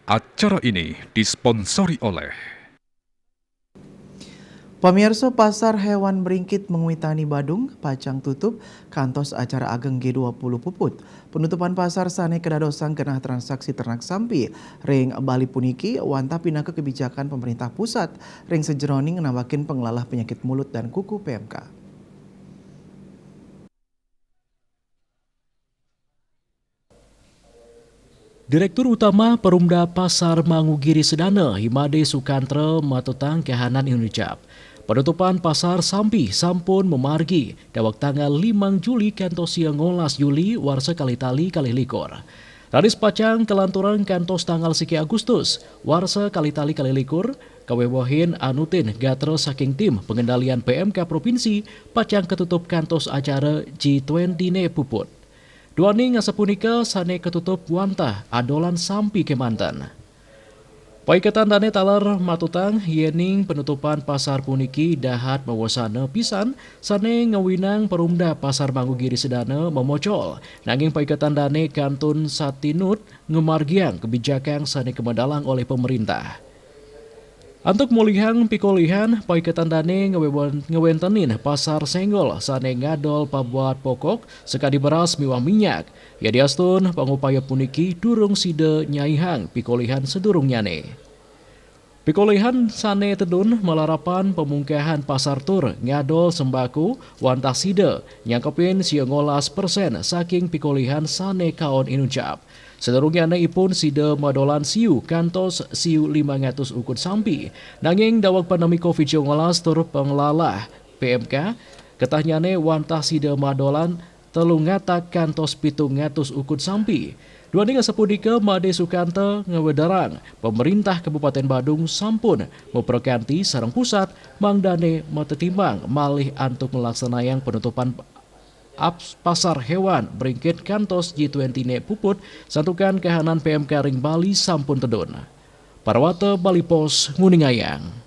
Acara ini disponsori oleh Pamirsa Pasar Hewan Beringkit Menguitani Badung, pacang tutup, kantos acara ageng G20 puput. Penutupan pasar sane kedadosan kenah transaksi ternak sampi. Ring Bali puniki, wanta pindah ke kebijakan pemerintah pusat. Ring sejeroning nambakin pengelalah penyakit mulut dan kuku PMK. Direktur Utama Perumda Pasar Mangugiri Sedana, Himade Sukantra matutang kehanan Indonesia. Penutupan pasar sampi sampun memargi dawak tanggal 5 Juli kantos siang ngolas Juli warsa kali-tali kali likur. Radis pacang kelanturan kantos tanggal siki Agustus warsa kali-tali kali likur kawewohin anutin gatra saking tim pengendalian PMK Provinsi pacang ketutup kantos acara G20 ne puput. Duani ngasapunika sane ketutup wantah adolan sampi kemantan. Paikatan dane talar matutang yening penutupan pasar puniki dahat mawasana pisan sane ngawinang perumda pasar Mangugiri Sedana memocol. Nanging paikatan dane kantun satinut ngemargiang kebijakan sane kemedalang oleh pemerintah. Untuk mulihang pikolihan, paikatan dane ngewentenin pasar senggol sane ngadol pabuat pokok sekadi beras miwah minyak. Ya diastun pangupaya puniki durung side nyaihang pikolihan sedurung nyane. Pikolihan sane tedun melarapan pemungkahan pasar tur ngadol sembako wantah side nyangkepin 19% saking pikolihan sane kaon inucap. Sedurungnya ipun side madolan siu kantos siu 500 ukut sampi. Nanging dawak pandemi COVID-19 tur penglalah PMK ketahnyane wantah side madolan telung ngatak kantos 700 ukut sampi. Dua ning sepudika Made Sukanta ngewedarang pemerintah Kabupaten Badung sampun memperkanti sarang pusat mangdane matetimbang malih antuk melaksanakan penutupan pasar hewan beringkit kantos G20 ne puput santukan kehanan PMK Ring Bali sampun tedun. Parwata Bali Pos Nguningayang.